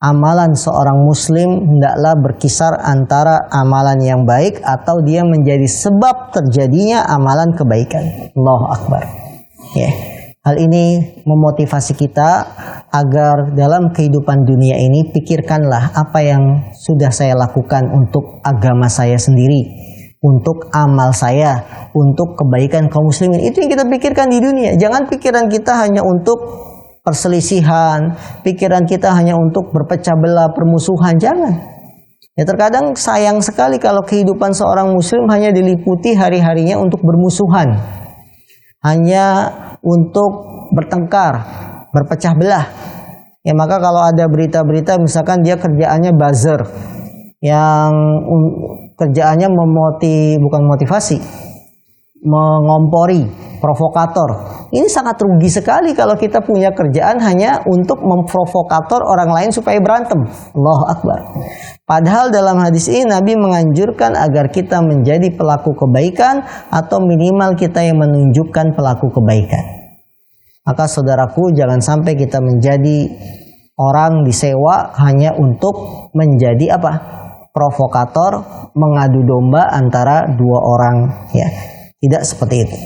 Amalan seorang muslim hendaklah berkisar antara amalan yang baik atau dia menjadi sebab terjadinya amalan kebaikan. Allahu Akbar. Ya. Hal ini memotivasi kita agar dalam kehidupan dunia ini, pikirkanlah apa yang sudah saya lakukan untuk agama saya sendiri, untuk amal saya, untuk kebaikan kaum muslimin. Itu yang kita pikirkan di dunia. Jangan pikiran kita hanya untuk perselisihan, pikiran kita hanya untuk berpecah belah, permusuhan. Jangan. Ya, terkadang sayang sekali kalau kehidupan seorang muslim hanya diliputi hari-harinya untuk bermusuhan, hanya untuk bertengkar, berpecah belah. Ya, maka kalau ada berita-berita misalkan dia kerjaannya buzzer, yang kerjaannya bukan motivasi, mengompori, provokator. Ini sangat rugi sekali kalau kita punya kerjaan hanya untuk memprovokator orang lain supaya berantem. Allahu Akbar. Padahal dalam hadis ini Nabi menganjurkan agar kita menjadi pelaku kebaikan atau minimal kita yang menunjukkan pelaku kebaikan. Maka saudaraku, jangan sampai kita menjadi orang disewa hanya untuk menjadi provokator, mengadu domba antara dua orang, ya. Tidak seperti itu.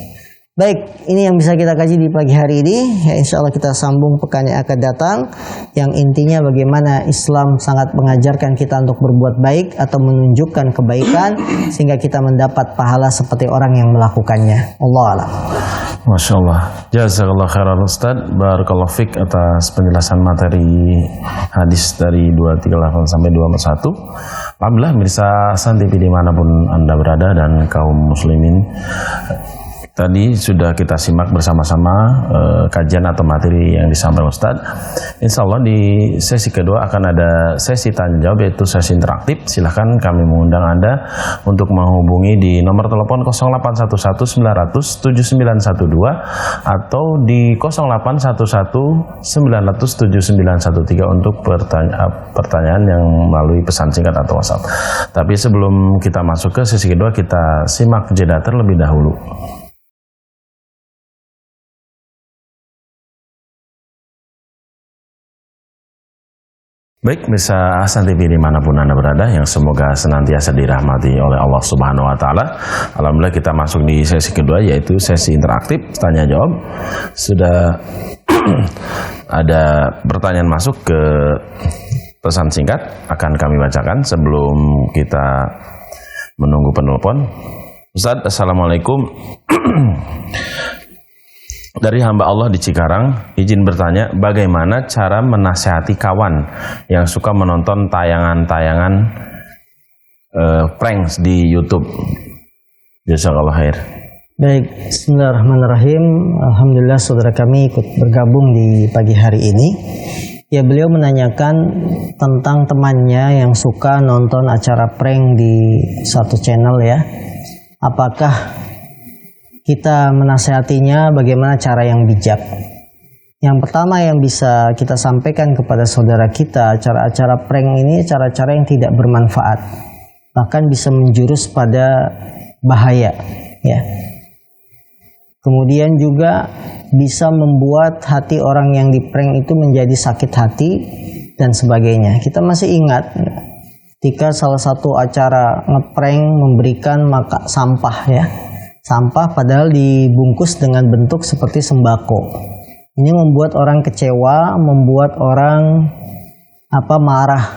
Baik, ini yang bisa kita kaji di pagi hari ini. Ya, insya Allah kita sambung pekan yang akan datang. Yang intinya bagaimana Islam sangat mengajarkan kita untuk berbuat baik atau menunjukkan kebaikan sehingga kita mendapat pahala seperti orang yang melakukannya. Allah a'lam. Masya Allah. Jazakallah khairan Ustaz. Barakallahu fiqh atas penjelasan materi hadis dari 238 sampai 241. Alhamdulillah mirsa Hasan TV dimanapun Anda berada dan kaum muslimin. Tadi sudah kita simak bersama-sama kajian atau materi yang disampaikan Ustaz. Insya Allah di sesi kedua akan ada sesi tanya jawab, yaitu sesi interaktif. Silahkan kami mengundang Anda untuk menghubungi di nomor telepon 0811-900-7912 atau di 0811-900-7913 untuk pertanyaan yang melalui pesan singkat atau WhatsApp. Tapi sebelum kita masuk ke sesi kedua, kita simak jeda terlebih dahulu. Baik, bisa Hasan TV dimanapun Anda berada, yang semoga senantiasa dirahmati oleh Allah Subhanahu Wa Taala. Alhamdulillah kita masuk di sesi kedua, yaitu sesi interaktif tanya jawab. Sudah ada pertanyaan masuk ke pesan singkat, akan kami bacakan sebelum kita menunggu penelpon. Ustaz, Assalamualaikum. Dari hamba Allah di Cikarang, izin bertanya, bagaimana cara menasihati kawan yang suka menonton tayangan-tayangan pranks di YouTube? Jazakallah khair. Baik, bismillahirrahmanirrahim. Alhamdulillah saudara kami ikut bergabung di pagi hari ini. Ya, beliau menanyakan tentang temannya yang suka nonton acara prank di satu channel, ya. Apakah kita menasihatinya, bagaimana cara yang bijak? Yang pertama yang bisa kita sampaikan kepada saudara kita, acara-acara prank ini cara-cara yang tidak bermanfaat, bahkan bisa menjurus pada bahaya, ya. Kemudian juga bisa membuat hati orang yang di prank itu menjadi sakit hati dan sebagainya. Kita masih ingat ketika salah satu acara ngeprank memberikan sampah, ya. Sampah padahal dibungkus dengan bentuk seperti sembako. Ini membuat orang kecewa, membuat orang marah.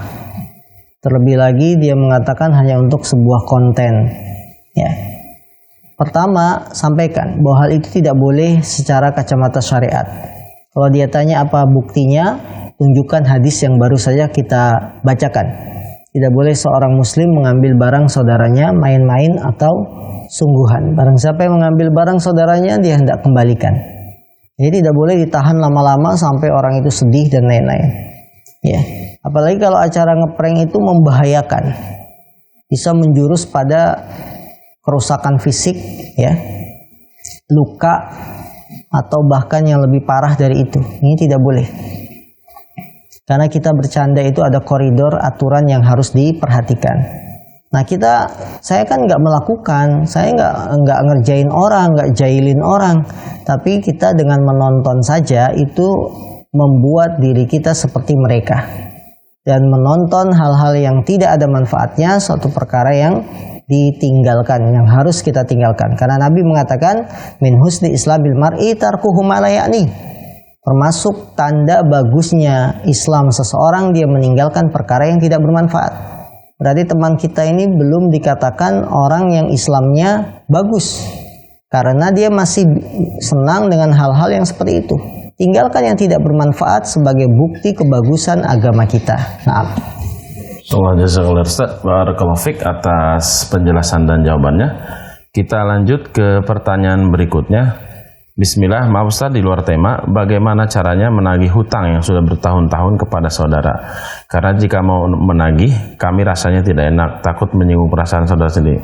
Terlebih lagi dia mengatakan hanya untuk sebuah konten, ya. Pertama, sampaikan bahwa hal itu tidak boleh secara kacamata syariat. Kalau dia tanya apa buktinya, tunjukkan hadis yang baru saja kita bacakan. Tidak boleh seorang muslim mengambil barang saudaranya main-main atau sungguhan. Barang siapa yang mengambil barang saudaranya, dia hendak kembalikan. Jadi tidak boleh ditahan lama-lama sampai orang itu sedih dan lain-lain, ya. Apalagi kalau acara ngeprank itu membahayakan, bisa menjurus pada kerusakan fisik, ya, luka, atau bahkan yang lebih parah dari itu. Ini tidak boleh. Karena kita bercanda itu ada koridor aturan yang harus diperhatikan. Nah, saya kan nggak melakukan, saya nggak ngerjain orang, nggak jahilin orang, tapi kita dengan menonton saja itu membuat diri kita seperti mereka, dan menonton hal-hal yang tidak ada manfaatnya suatu perkara yang ditinggalkan, yang harus kita tinggalkan. Karena Nabi mengatakan min husni islamil mar'i tarkuhu ma la ya'ni. Termasuk tanda bagusnya Islam seseorang, dia meninggalkan perkara yang tidak bermanfaat. Berarti teman kita ini belum dikatakan orang yang Islamnya bagus, karena dia masih senang dengan hal-hal yang seperti itu. Tinggalkan yang tidak bermanfaat sebagai bukti kebagusan agama kita. Nah, Jazakallah Ustaz, barakallahu fiqh atas penjelasan dan jawabannya. Kita lanjut ke pertanyaan berikutnya, Bismillah, maaf Ustaz, di luar tema, bagaimana caranya menagih hutang yang sudah bertahun-tahun kepada saudara? Karena jika mau menagih, kami rasanya tidak enak, takut menyinggung perasaan saudara sendiri.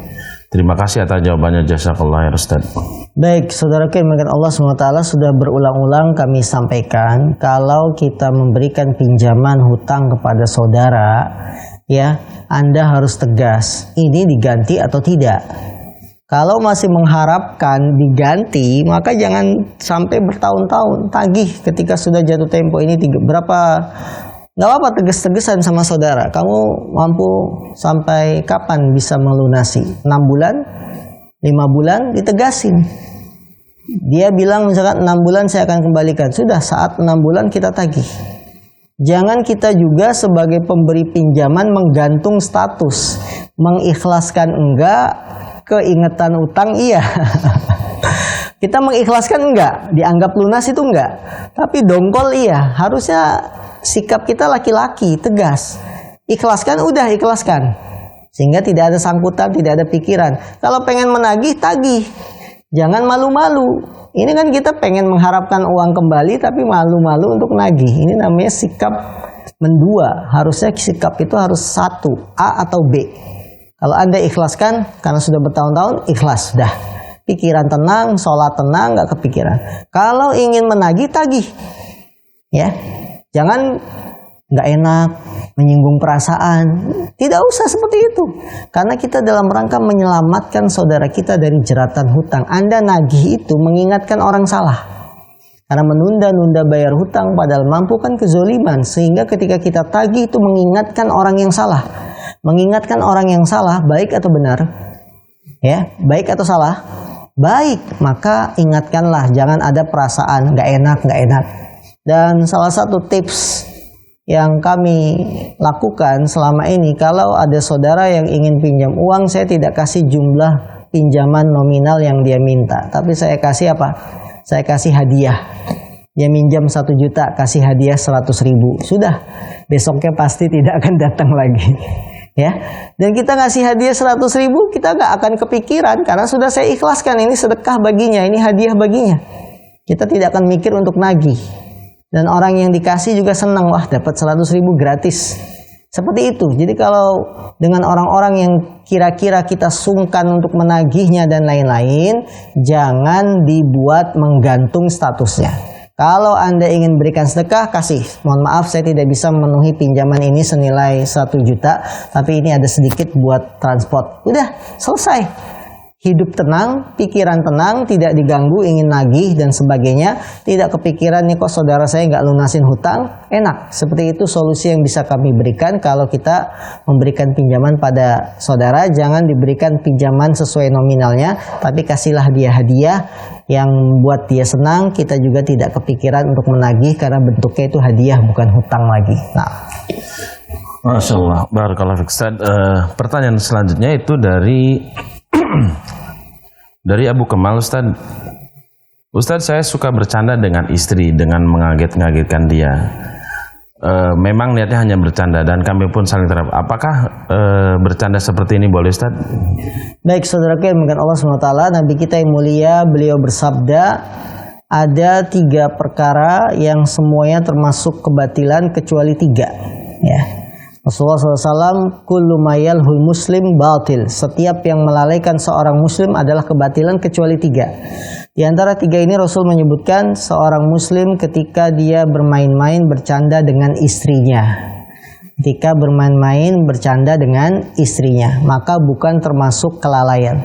Terima kasih atas jawabannya, jazakallah ya Ustaz. Baik, saudara kalian Allah SWT sudah berulang-ulang kami sampaikan, kalau kita memberikan pinjaman hutang kepada saudara, ya, Anda harus tegas, ini diganti atau tidak. Kalau masih mengharapkan diganti, maka jangan sampai bertahun-tahun tagih ketika sudah jatuh tempo. Ini berapa, nggak apa-apa tegas-tegasan sama saudara. Kamu mampu sampai kapan bisa melunasi? 6 bulan? 5 bulan? Ditegasin. Dia bilang misalkan 6 bulan saya akan kembalikan. Sudah, saat 6 bulan kita tagih. Jangan kita juga sebagai pemberi pinjaman menggantung status. Mengikhlaskan enggak, keingetan utang iya. Kita mengikhlaskan enggak, dianggap lunas itu enggak, tapi dongkol iya. Harusnya sikap kita laki-laki tegas, ikhlaskan udah ikhlaskan, sehingga tidak ada sangkutan, tidak ada pikiran. Kalau pengen menagih, tagih, jangan malu-malu. Ini kan kita pengen mengharapkan uang kembali tapi malu-malu untuk nagih. Ini namanya sikap mendua. Harusnya sikap itu harus satu, A atau B. Kalau Anda ikhlaskan karena sudah bertahun-tahun, ikhlas dah. Pikiran tenang, sholat tenang, nggak kepikiran. Kalau ingin menagih, tagih. Ya, jangan nggak enak, menyinggung perasaan. Tidak usah seperti itu. Karena kita dalam rangka menyelamatkan saudara kita dari jeratan hutang. Anda nagih itu mengingatkan orang salah. Karena menunda-nunda bayar hutang padahal mampu kan kezoliman. Sehingga ketika kita tagih itu mengingatkan orang yang salah. Mengingatkan orang yang salah, baik atau benar? Ya, baik atau salah? Baik, maka ingatkanlah, jangan ada perasaan nggak enak. Dan salah satu tips yang kami lakukan selama ini, kalau ada saudara yang ingin pinjam uang, saya tidak kasih jumlah pinjaman nominal yang dia minta, tapi saya kasih apa? Saya kasih hadiah. Dia minjam 1 juta, kasih hadiah 100.000. Sudah, besoknya pasti tidak akan datang lagi. Ya, dan kita ngasih hadiah 100.000, kita nggak akan kepikiran karena sudah saya ikhlaskan, ini sedekah baginya, ini hadiah baginya. Kita tidak akan mikir untuk nagih. Dan orang yang dikasih juga senang, wah dapat 100.000 gratis. Seperti itu. Jadi kalau dengan orang-orang yang kira-kira kita sungkan untuk menagihnya dan lain-lain, jangan dibuat menggantung statusnya. Kalau Anda ingin berikan sedekah, kasih. Mohon maaf saya tidak bisa memenuhi pinjaman ini senilai 1 juta, tapi ini ada sedikit buat transport. Udah, selesai. Hidup tenang, pikiran tenang, tidak diganggu, ingin nagih dan sebagainya. Tidak kepikiran nih kok saudara saya nggak lunasin hutang. Enak, seperti itu solusi yang bisa kami berikan kalau kita memberikan pinjaman pada saudara. Jangan diberikan pinjaman sesuai nominalnya, tapi kasihlah dia hadiah yang buat dia senang. Kita juga tidak kepikiran untuk menagih karena bentuknya itu hadiah bukan hutang lagi. Nah, Masya Allah, barakallahu fiik Ustaz. Pertanyaan selanjutnya itu dari Abu Kemal. Ustaz, saya suka bercanda dengan istri dengan mengaget-ngagetkan dia. Memang niatnya hanya bercanda dan kami pun saling terhadap. Apakah bercanda seperti ini boleh Ustaz? Baik saudara kalian, Allah SWT, Nabi kita yang mulia, beliau bersabda, ada 3 perkara yang semuanya termasuk kebatilan kecuali 3. Ya. Rasulullah SAW, kullu mayalhul muslim batil. Setiap yang melalaikan seorang muslim adalah kebatilan kecuali 3. Di antara 3 ini Rasul menyebutkan seorang muslim ketika dia bermain-main bercanda dengan istrinya. Ketika bermain-main bercanda dengan istrinya, maka bukan termasuk kelalaian.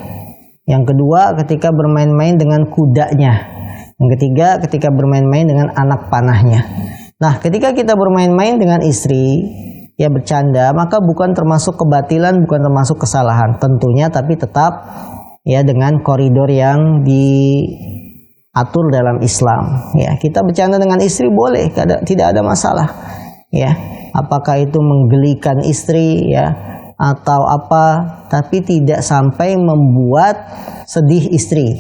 Yang kedua, ketika bermain-main dengan kudanya. Yang ketiga, ketika bermain-main dengan anak panahnya. Nah, ketika kita bermain-main dengan istri, ya bercanda, maka bukan termasuk kebatilan, bukan termasuk kesalahan tentunya, tapi tetap ya dengan koridor yang diatur dalam Islam. Ya, kita bercanda dengan istri boleh, tidak ada masalah. Ya, apakah itu menggelikan istri ya atau apa, tapi tidak sampai membuat sedih istri,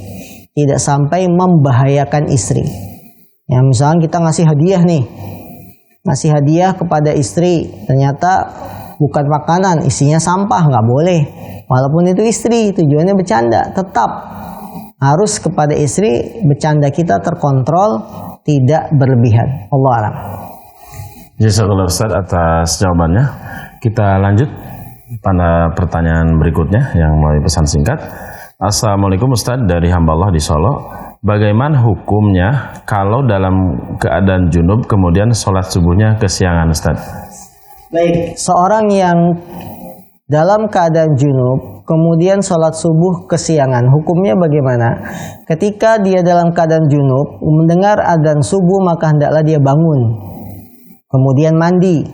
tidak sampai membahayakan istri. Ya, misalnya kita ngasih hadiah nih, ngasih hadiah kepada istri, ternyata bukan makanan, isinya sampah, nggak boleh. Walaupun itu istri, tujuannya bercanda, tetap Harus kepada istri bercanda kita terkontrol, tidak berlebihan. Allah a'lam. Jazakallahu Ustaz atas jawabannya. Kita lanjut pada pertanyaan berikutnya yang melalui pesan singkat. Assalamualaikum Ustaz, dari hamba Allah di Solo. Bagaimana hukumnya kalau dalam keadaan junub kemudian sholat subuhnya kesiangan Ustaz? Baik, seorang yang dalam keadaan junub kemudian sholat subuh kesiangan, hukumnya bagaimana? Ketika dia dalam keadaan junub mendengar adzan subuh, maka hendaklah dia bangun, kemudian mandi.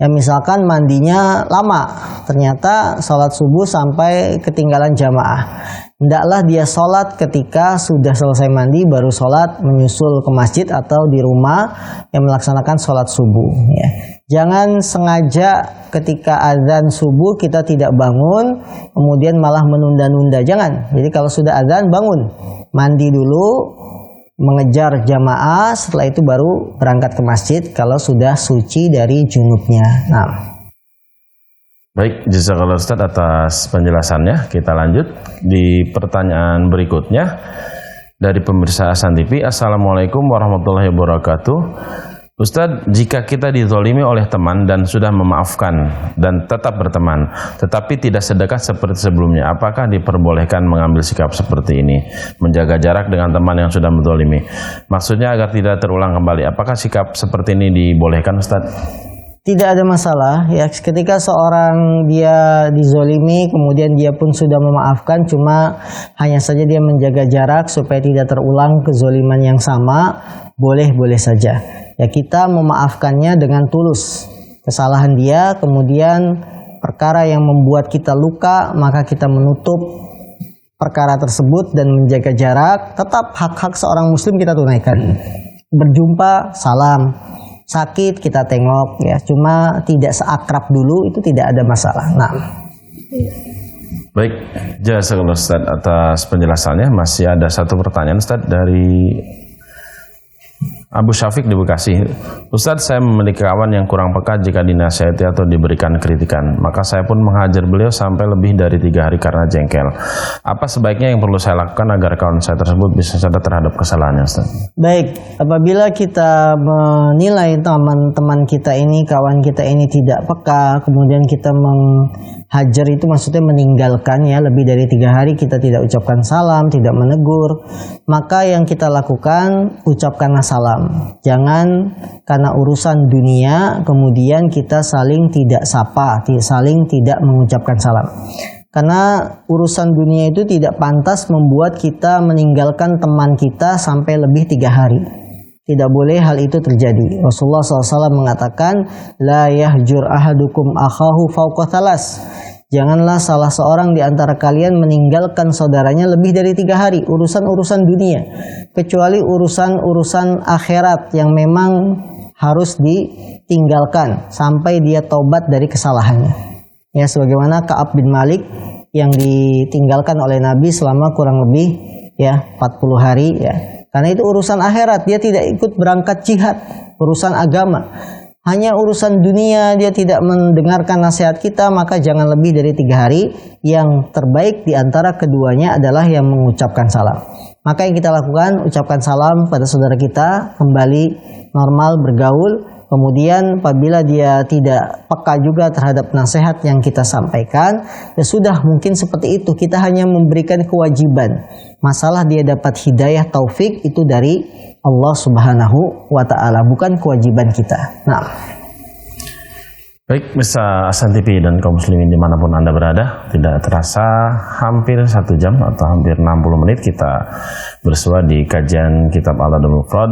Ya, misalkan mandinya lama, ternyata sholat subuh sampai ketinggalan jamaah, hendaklah dia sholat ketika sudah selesai mandi, baru sholat menyusul ke masjid atau di rumah yang melaksanakan sholat subuh. Ya. Jangan sengaja ketika azan subuh kita tidak bangun, kemudian malah menunda-nunda. Jangan. Jadi kalau sudah azan bangun, mandi dulu, mengejar jamaah, setelah itu baru berangkat ke masjid kalau sudah suci dari junubnya. Nah. Baik, jazakallahu Ustaz atas penjelasannya. Kita lanjut di pertanyaan berikutnya dari pemirsa Hasan TV. Assalamualaikum warahmatullahi wabarakatuh. Ustadz, jika kita dizolimi oleh teman dan sudah memaafkan dan tetap berteman, tetapi tidak sedekat seperti sebelumnya, apakah diperbolehkan mengambil sikap seperti ini? Menjaga jarak dengan teman yang sudah menzolimi. Maksudnya agar tidak terulang kembali. Apakah sikap seperti ini dibolehkan Ustadz? Tidak ada masalah ya, ketika seorang dia dizolimi kemudian dia pun sudah memaafkan, cuma hanya saja dia menjaga jarak supaya tidak terulang kezoliman yang sama, boleh-boleh saja. Ya, kita memaafkannya dengan tulus kesalahan dia, kemudian perkara yang membuat kita luka, maka kita menutup perkara tersebut dan menjaga jarak. Tetap hak-hak seorang muslim kita tunaikan. Berjumpa, salam. Sakit kita tengok ya, cuma tidak seakrab dulu, itu tidak ada masalah. Nah. Baik, jazakallahu Ustaz atas penjelasannya. Masih ada satu pertanyaan Ustaz dari Abu Syafiq di Bekasi. Ustadz, saya memiliki kawan yang kurang peka jika dinasihati atau diberikan kritikan. Maka saya pun menghajar beliau sampai lebih dari 3 hari karena jengkel. Apa sebaiknya yang perlu saya lakukan agar kawan saya tersebut bisa sadar terhadap kesalahannya, Ustadz? Baik, apabila kita menilai teman-teman kita ini, kawan kita ini tidak peka, kemudian kita menghajar, itu maksudnya meninggalkan ya, lebih dari 3 hari kita tidak ucapkan salam, tidak menegur, maka yang kita lakukan, ucapkanlah salam. Jangan karena urusan dunia kemudian kita saling tidak sapa, saling tidak mengucapkan salam. Karena urusan dunia itu tidak pantas membuat kita meninggalkan teman kita sampai lebih 3 hari. Tidak boleh hal itu terjadi. Rasulullah SAW mengatakan, la yahjur ahadukum akhahu fawqa thalas. Janganlah salah seorang di antara kalian meninggalkan saudaranya lebih dari 3 hari. Urusan-urusan dunia. Kecuali urusan-urusan akhirat yang memang harus ditinggalkan sampai dia taubat dari kesalahannya. Ya, sebagaimana Ka'ab bin Malik yang ditinggalkan oleh Nabi selama kurang lebih ya 40 hari ya. Karena itu urusan akhirat, dia tidak ikut berangkat jihad, urusan agama. Hanya urusan dunia dia tidak mendengarkan nasihat kita, maka jangan lebih dari 3 hari. Yang terbaik di antara keduanya adalah yang mengucapkan salam. Maka yang kita lakukan, ucapkan salam pada saudara kita, kembali normal bergaul. Kemudian apabila dia tidak peka juga terhadap nasihat yang kita sampaikan, ya sudah, mungkin seperti itu. Kita hanya memberikan kewajiban. Masalah dia dapat hidayah taufik itu dari Allah Subhanahu wa ta'ala, bukan kewajiban kita. Nah. Baik, Mr. Hasan TV dan kaum muslimin dimanapun Anda berada, tidak terasa hampir 1 jam atau hampir 60 menit kita bersua di kajian kitab Al-Adabul Mufrad.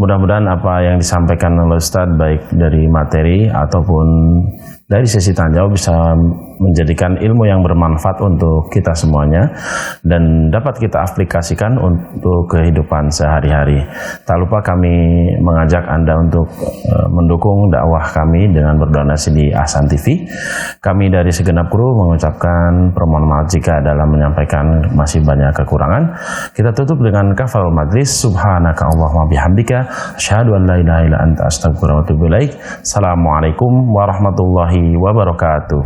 Mudah-mudahan apa yang disampaikan oleh Ustaz, baik dari materi ataupun dari sesi tanya jawab, bisa menjadikan ilmu yang bermanfaat untuk kita semuanya dan dapat kita aplikasikan untuk kehidupan sehari-hari. Tak lupa kami mengajak Anda untuk mendukung dakwah kami dengan berdonasi di Hasan TV. Kami dari segenap kru mengucapkan permohonan maaf jika dalam menyampaikan masih banyak kekurangan. Kita tutup dengan kafaratul majlis. Subhanaka Allahumma bihamdika asyhadu an la ilaha illa anta astaghfiruka wa atubu ilaik. Assalamualaikum warahmatullahi wabarakatuh.